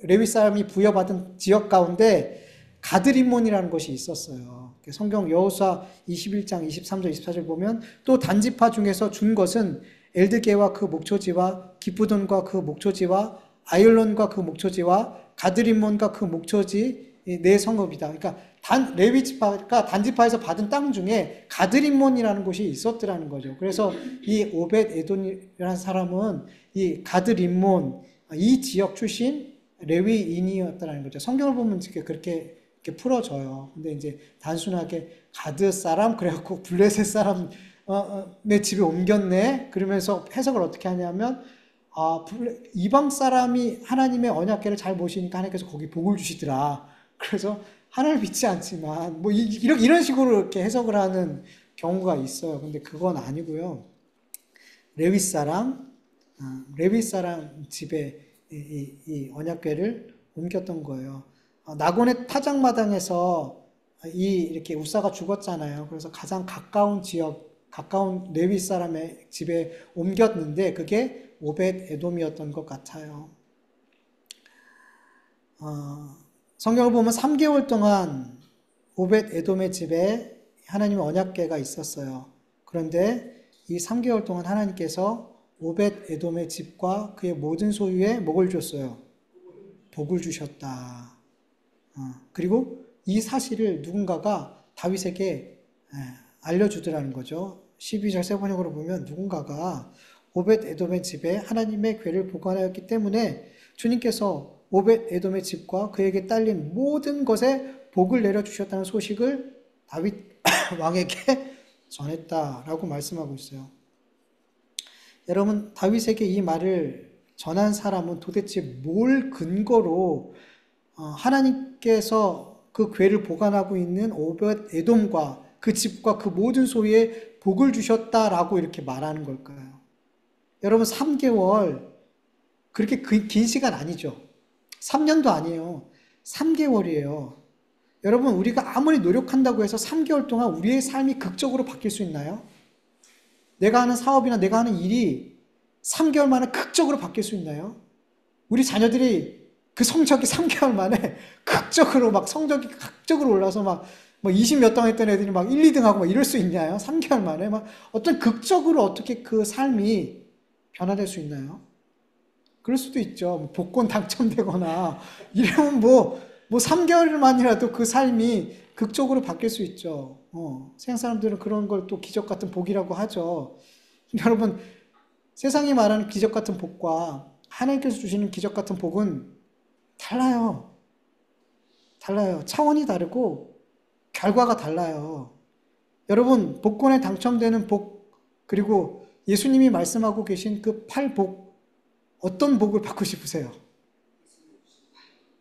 레위 사람이 부여받은 지역 가운데 가드림몬이라는 것이 있었어요. 성경 여호수아 21장 23절 24절 보면 또 단지파 중에서 준 것은 엘드게와 그 목초지와 기브돈과 그 목초지와 아일론과 그 목초지와 가드림몬과 그 목초지 네 성읍이다. 그러니까 레위 지파가 단지파에서 받은 땅 중에 가드림몬이라는 곳이 있었더라는 거죠. 그래서 이 오벳 에돔이라는 사람은 이 가드림몬 이 지역 출신 레위인이었다는 거죠. 성경을 보면 그렇게 풀어져요. 근데 이제 단순하게 가드 사람 그래갖고 블레셋 사람 내 집에 옮겼네. 그러면서 해석을 어떻게 하냐면 이방 사람이 하나님의 언약궤를 잘 모시니까 하나님께서 거기 복을 주시더라. 그래서 하나님을 믿지 않지만 뭐 이런 식으로 이렇게 해석을 하는 경우가 있어요. 근데 그건 아니고요. 레위 사람 집에 이 언약궤를 옮겼던 거예요. 나곤의 타작마당에서 이렇게 우사가 죽었잖아요. 그래서 가장 가까운 레위 사람의 집에 옮겼는데 그게 오벳 에돔이었던 것 같아요. 성경을 보면 3개월 동안 오벳 에돔의 집에 하나님의 언약궤가 있었어요. 그런데 이 3개월 동안 하나님께서 오벳 에돔의 집과 그의 모든 소유에 뭐를 줬어요? 복을 주셨다. 그리고 이 사실을 누군가가 다윗에게 알려주더라는 거죠. 12절 세번역으로 보면 누군가가 오벳 에돔의 집에 하나님의 궤를 보관하였기 때문에 주님께서 오벳 에돔의 집과 그에게 딸린 모든 것에 복을 내려주셨다는 소식을 다윗 왕에게 전했다라고 말씀하고 있어요. 여러분, 다윗에게 이 말을 전한 사람은 도대체 뭘 근거로 하나님께서 그 궤를 보관하고 있는 오벳 에돔과 그 집과 그 모든 소유에 복을 주셨다라고 이렇게 말하는 걸까요? 여러분, 3개월 그렇게 긴 시간 아니죠. 3년도 아니에요. 3개월이에요. 여러분, 우리가 아무리 노력한다고 해서 3개월 동안 우리의 삶이 극적으로 바뀔 수 있나요? 내가 하는 사업이나 내가 하는 일이 3개월 만에 극적으로 바뀔 수 있나요? 우리 자녀들이 그 성적이 3개월 만에 극적으로 성적이 극적으로 올라서 막 20 몇 등 했던 애들이 막 1, 2등 하고 막 이럴 수 있나요? 3개월 만에 어떤 극적으로 어떻게 그 삶이 변화될 수 있나요? 그럴 수도 있죠. 복권 당첨되거나 이러면 3개월만이라도 그 삶이 극적으로 바뀔 수 있죠. 세상 사람들은 그런 걸 또 기적 같은 복이라고 하죠. 여러분, 세상이 말하는 기적 같은 복과 하나님께서 주시는 기적 같은 복은 달라요. 차원이 다르고 결과가 달라요. 여러분, 복권에 당첨되는 복, 그리고 예수님이 말씀하고 계신 그 8복, 어떤 복을 받고 싶으세요?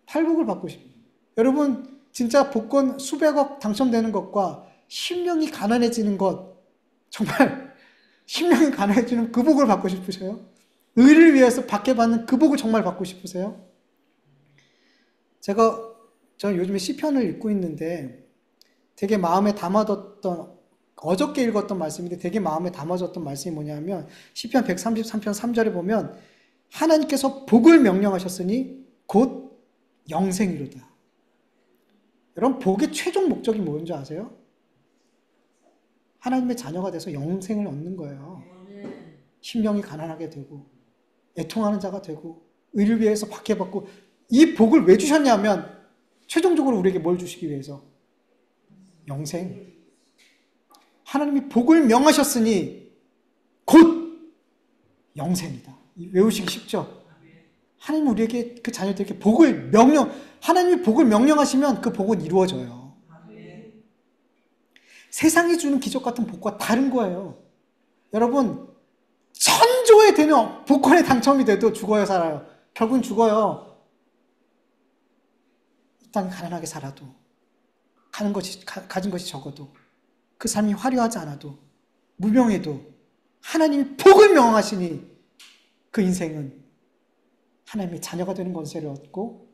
8복을 받고 싶어요. 여러분, 진짜 복권 수백억 당첨되는 것과 심령이 가난해지는 것, 정말 심령이 가난해지는 그 복을 받고 싶으세요? 의를 위해서 받게 받는 그 복을 정말 받고 싶으세요? 저는 요즘에 시편을 읽고 있는데 되게 마음에 담아뒀던, 어저께 읽었던 말씀인데 되게 마음에 담아졌던 말씀이 뭐냐면 시편 133편 3절에 보면 하나님께서 복을 명령하셨으니 곧 영생이로다. 여러분, 복의 최종 목적이 뭔지 아세요? 하나님의 자녀가 돼서 영생을 얻는 거예요. 심령이 가난하게 되고 애통하는 자가 되고 의를 위해서 박해받고, 이 복을 왜 주셨냐면 최종적으로 우리에게 뭘 주시기 위해서? 영생. 하나님이 복을 명하셨으니 곧 영생이다. 외우시기 쉽죠? 하나님 우리에게, 그 자녀들에게 하나님이 복을 명령하시면 그 복은 이루어져요. 세상이 주는 기적 같은 복과 다른 거예요. 여러분, 천조에 되는 복권에 당첨이 돼도 죽어요, 살아요? 결국은 죽어요. 일단 가난하게 살아도, 가진 것이 적어도, 그 삶이 화려하지 않아도, 무명해도 하나님이 복을 명하시니 그 인생은 하나님의 자녀가 되는 권세를 얻고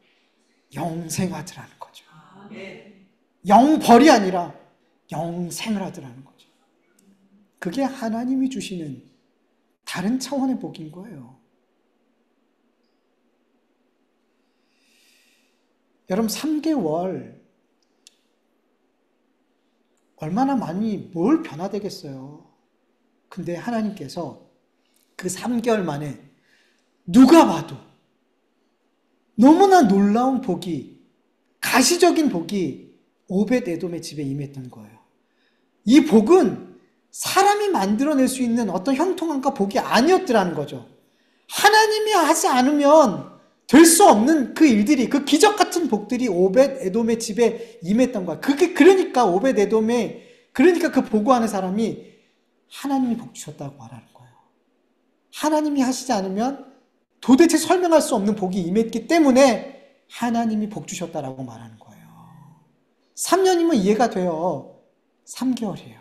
영생을 하더라는 거죠. 영벌이 아니라 영생을 하더라는 거죠. 그게 하나님이 주시는 다른 차원의 복인 거예요. 여러분, 3개월 얼마나 많이 뭘 변화되겠어요. 근데 하나님께서 그 3개월 만에 누가 봐도 너무나 놀라운 복이, 가시적인 복이 오벳 에돔의 집에 임했던 거예요. 이 복은 사람이 만들어낼 수 있는 어떤 형통함과 복이 아니었더라는 거죠. 하나님이 하지 않으면 될 수 없는 그 일들이, 그 기적 같은 복들이 오벳 에돔의 집에 임했던 거야. 그러니까 그 보고하는 사람이 하나님이 복 주셨다고 말하는 거예요. 하나님이 하시지 않으면 도대체 설명할 수 없는 복이 임했기 때문에 하나님이 복 주셨다라고 말하는 거예요. 3년이면 이해가 돼요. 3개월이에요.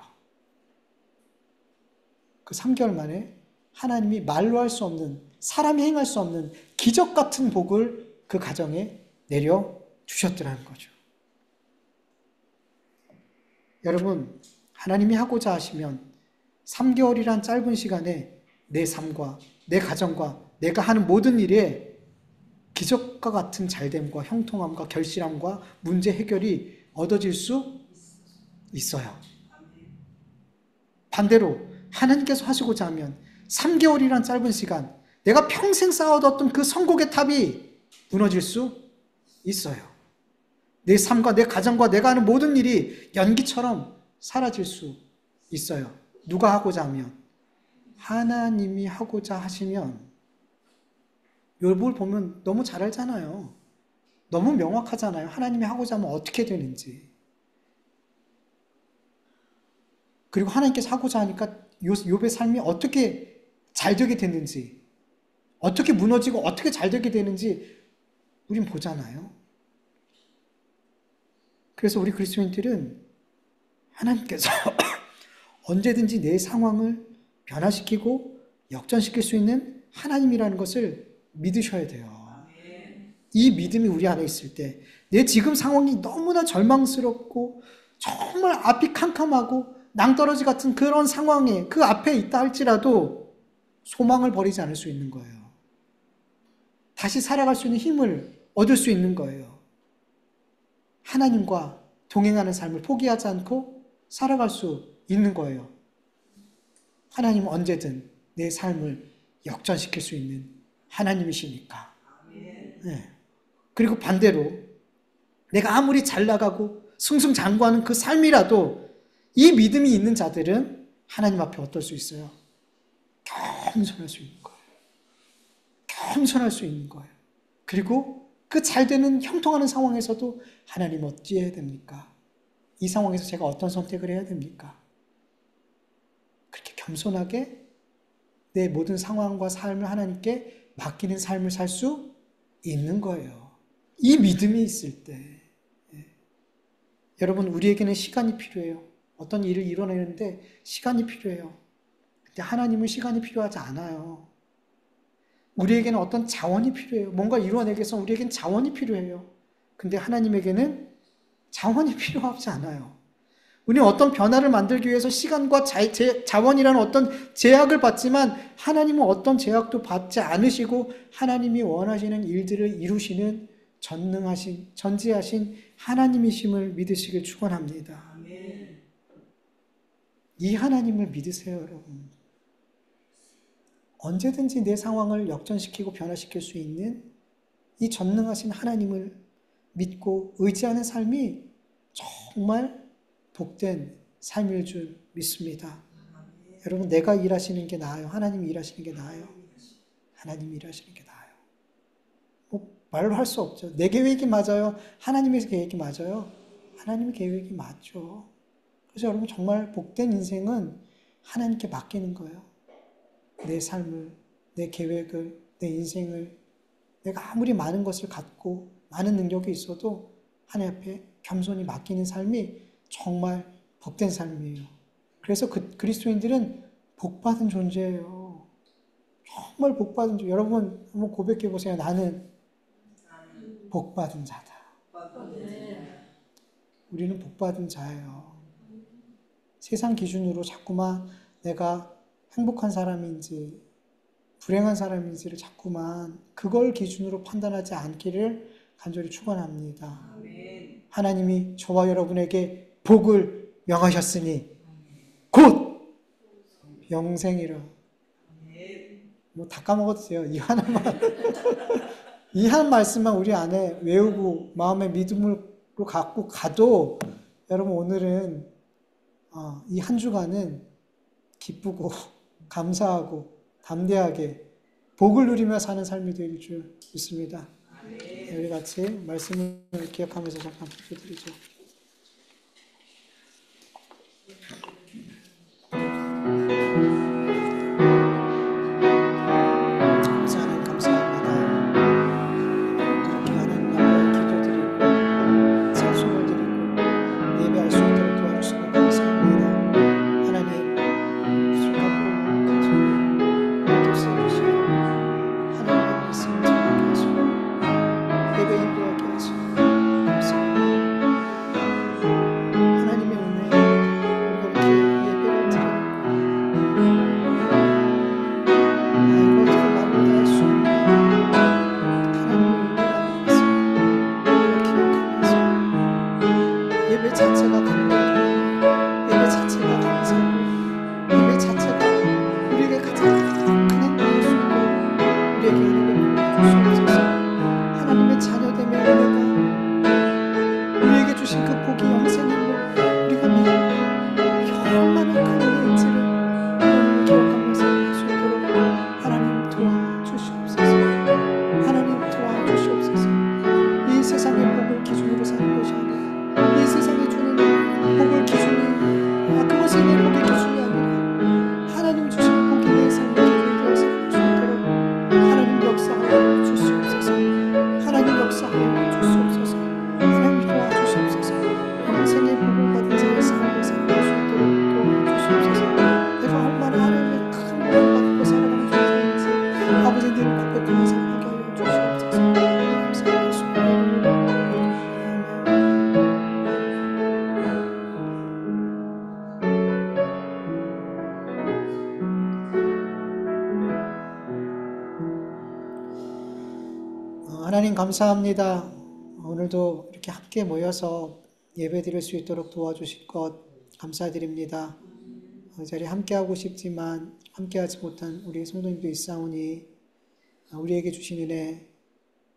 그 3개월 만에 하나님이 말로 할 수 없는, 사람이 행할 수 없는 기적 같은 복을 그 가정에 내려주셨더라는 거죠. 여러분, 하나님이 하고자 하시면 3개월이란 짧은 시간에 내 삶과 내 가정과 내가 하는 모든 일에 기적과 같은 잘됨과 형통함과 결실함과 문제 해결이 얻어질 수 있어요. 반대로 하나님께서 하시고자 하면 3개월이란 짧은 시간, 내가 평생 쌓아뒀던 그 성공의 탑이 무너질 수 있어요. 내 삶과 내 가정과 내가 하는 모든 일이 연기처럼 사라질 수 있어요. 누가 하고자 하면? 하나님이 하고자 하시면. 욥을 보면 너무 잘 알잖아요. 너무 명확하잖아요. 하나님이 하고자 하면 어떻게 되는지. 그리고 하나님께서 하고자 하니까 욥의 삶이 어떻게 잘 되게 됐는지, 어떻게 무너지고 어떻게 잘 되게 되는지 우린 보잖아요. 그래서 우리 그리스도인들은 하나님께서 언제든지 내 상황을 변화시키고 역전시킬 수 있는 하나님이라는 것을 믿으셔야 돼요. 이 믿음이 우리 안에 있을 때 내 지금 상황이 너무나 절망스럽고 정말 앞이 캄캄하고 낭떠러지 같은 그런 상황에 그 앞에 있다 할지라도 소망을 버리지 않을 수 있는 거예요. 다시 살아갈 수 있는 힘을 얻을 수 있는 거예요. 하나님과 동행하는 삶을 포기하지 않고 살아갈 수 있는 거예요. 하나님은 언제든 내 삶을 역전시킬 수 있는 하나님이시니까. 네. 그리고 반대로 내가 아무리 잘 나가고 승승장구하는 그 삶이라도 이 믿음이 있는 자들은 하나님 앞에 어떨 수 있어요? 겸손할 수 있는 거예요. 겸손할 수 있는 거예요. 그리고 그 잘 되는 형통하는 상황에서도 하나님 어찌 해야 됩니까? 이 상황에서 제가 어떤 선택을 해야 됩니까? 그렇게 겸손하게 내 모든 상황과 삶을 하나님께 맡기는 삶을 살 수 있는 거예요. 이 믿음이 있을 때. 여러분, 우리에게는 시간이 필요해요. 어떤 일을 이뤄내는데 시간이 필요해요. 근데 하나님은 시간이 필요하지 않아요. 우리에게는 어떤 자원이 필요해요. 뭔가 이루어내기 위해서 우리에게는 자원이 필요해요. 근데 하나님에게는 자원이 필요하지 않아요. 우리는 어떤 변화를 만들기 위해서 시간과 자원이라는 어떤 제약을 받지만 하나님은 어떤 제약도 받지 않으시고 하나님이 원하시는 일들을 이루시는 전능하신, 전지하신 하나님이심을 믿으시길 축원합니다. 이 하나님을 믿으세요, 여러분. 언제든지 내 상황을 역전시키고 변화시킬 수 있는 이 전능하신 하나님을 믿고 의지하는 삶이 정말 복된 삶일 줄 믿습니다. 여러분, 내가 일하시는 게 나아요? 하나님이 일하시는 게 나아요? 하나님이 일하시는 게 나아요. 말로 할 수 없죠. 내 계획이 맞아요? 하나님의 계획이 맞아요? 하나님의 계획이 맞죠. 그래서 여러분, 정말 복된 인생은 하나님께 맡기는 거예요. 내 삶을, 내 계획을, 내 인생을 내가 아무리 많은 것을 갖고 많은 능력이 있어도 하나님 앞에 겸손히 맡기는 삶이 정말 복된 삶이에요. 그래서 그리스도인들은 복받은 존재예요. 정말 복받은 존재. 여러분 한번 고백해 보세요. 나는 복받은 자다. 우리는 복받은 자예요. 세상 기준으로 자꾸만 내가 행복한 사람인지 불행한 사람인지를 자꾸만 그걸 기준으로 판단하지 않기를 간절히 축원합니다. 하나님이 저와 여러분에게 복을 명하셨으니 곧 영생이라. 다 까먹어도 돼요. 이 하나만 이 한 말씀만 우리 안에 외우고 마음의 믿음으로 갖고 가도 여러분 오늘은 이 한 주간은 기쁘고 감사하고 담대하게 복을 누리며 사는 삶이 될 줄 믿습니다. 우리 같이 말씀을 기억하면서 잠깐 기도드리죠. 하나님 감사합니다. 이렇게 하나님 앞에 기도드리고 찬송을 드리고 하나님 감사합니다. 오늘도 이렇게 함께 모여서 예배 드릴 수 있도록 도와주실 것 감사드립니다. 이 자리에 함께하고 싶지만 함께하지 못한 우리 성도님도 있사오니 우리에게 주신 은혜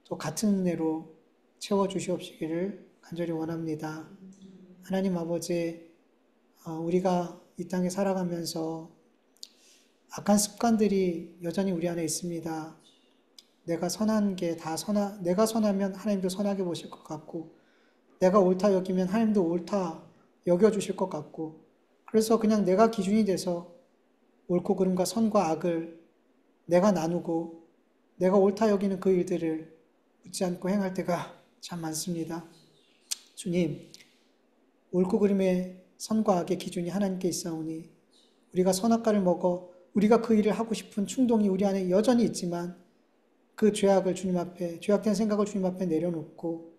또 같은 은혜로 채워주시옵시기를 간절히 원합니다. 하나님 아버지, 우리가 이 땅에 살아가면서 악한 습관들이 여전히 우리 안에 있습니다. 내가 선한 게 다 내가 선하면 하나님도 선하게 보실 것 같고, 내가 옳다 여기면 하나님도 옳다 여겨주실 것 같고, 그래서 그냥 내가 기준이 돼서 옳고 그름과 선과 악을 내가 나누고, 내가 옳다 여기는 그 일들을 묻지 않고 행할 때가 참 많습니다. 주님, 옳고 그름의 선과 악의 기준이 하나님께 있사오니, 우리가 선악과를 먹어 우리가 그 일을 하고 싶은 충동이 우리 안에 여전히 있지만, 그 죄악을 주님 앞에, 죄악된 생각을 주님 앞에 내려놓고,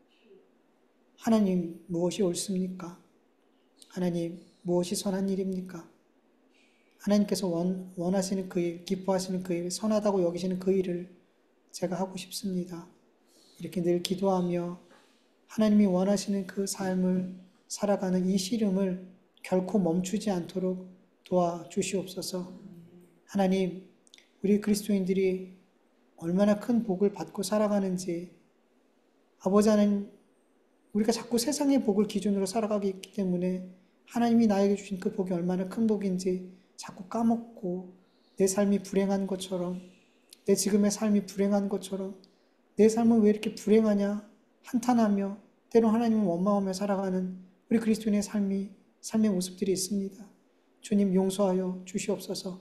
하나님 무엇이 옳습니까? 하나님 무엇이 선한 일입니까? 하나님께서 원하시는 그 일, 기뻐하시는 그 일, 선하다고 여기시는 그 일을 제가 하고 싶습니다. 이렇게 늘 기도하며 하나님이 원하시는 그 삶을 살아가는 이 씨름을 결코 멈추지 않도록 도와주시옵소서. 하나님, 우리 그리스도인들이 얼마나 큰 복을 받고 살아가는지, 아버지 하나님, 우리가 자꾸 세상의 복을 기준으로 살아가기 때문에 하나님이 나에게 주신 그 복이 얼마나 큰 복인지 자꾸 까먹고, 내 삶이 불행한 것처럼, 내 지금의 삶이 불행한 것처럼, 내 삶은 왜 이렇게 불행하냐 한탄하며 때로 하나님을 원망하며 살아가는 우리 그리스도인의 삶의 모습들이 있습니다. 주님 용서하여 주시옵소서.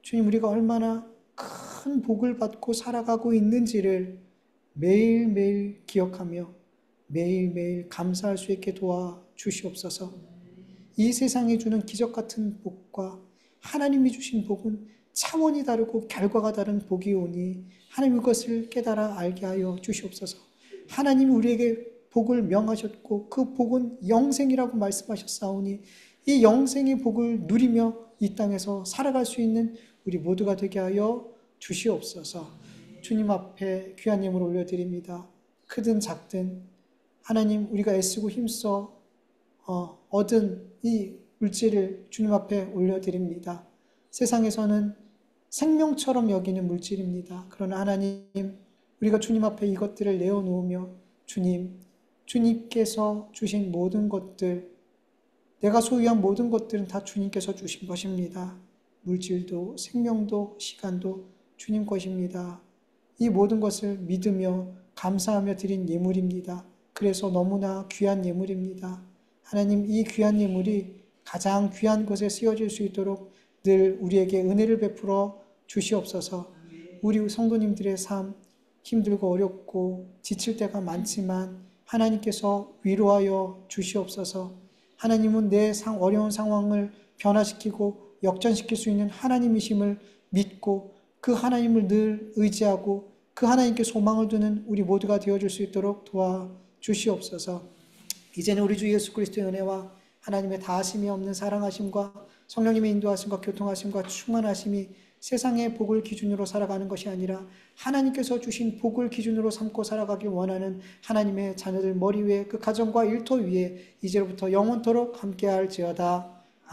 주님, 우리가 얼마나 큰 복을 받고 살아가고 있는지를 매일매일 기억하며 매일매일 감사할 수 있게 도와주시옵소서. 이 세상이 주는 기적 같은 복과 하나님이 주신 복은 차원이 다르고 결과가 다른 복이 오니 하나님 그것을 깨달아 알게 하여 주시옵소서. 하나님이 우리에게 복을 명하셨고 그 복은 영생이라고 말씀하셨사오니 이 영생의 복을 누리며 이 땅에서 살아갈 수 있는 우리 모두가 되게 하여 주시옵소서. 주님 앞에 귀한 예물을 올려드립니다. 크든 작든 하나님, 우리가 애쓰고 힘써 얻은 이 물질을 주님 앞에 올려드립니다. 세상에서는 생명처럼 여기는 물질입니다. 그러나 하나님, 우리가 주님 앞에 이것들을 내어놓으며 주님께서 주신 모든 것들, 내가 소유한 모든 것들은 다 주님께서 주신 것입니다. 물질도 생명도 시간도 주님 것입니다. 이 모든 것을 믿으며 감사하며 드린 예물입니다. 그래서 너무나 귀한 예물입니다. 하나님, 이 귀한 예물이 가장 귀한 것에 쓰여질 수 있도록 늘 우리에게 은혜를 베풀어 주시옵소서. 우리 성도님들의 삶 힘들고 어렵고 지칠 때가 많지만 하나님께서 위로하여 주시옵소서. 하나님은 내 어려운 상황을 변화시키고 역전시킬 수 있는 하나님이심을 믿고 그 하나님을 늘 의지하고 그 하나님께 소망을 두는 우리 모두가 되어줄 수 있도록 도와주시옵소서. 이제는 우리 주 예수 그리스도의 은혜와 하나님의 다하심이 없는 사랑하심과 성령님의 인도하심과 교통하심과 충만하심이 세상의 복을 기준으로 살아가는 것이 아니라 하나님께서 주신 복을 기준으로 삼고 살아가길 원하는 하나님의 자녀들 머리 위에 그 가정과 일터 위에 이제로부터 영원토록 함께할지어다.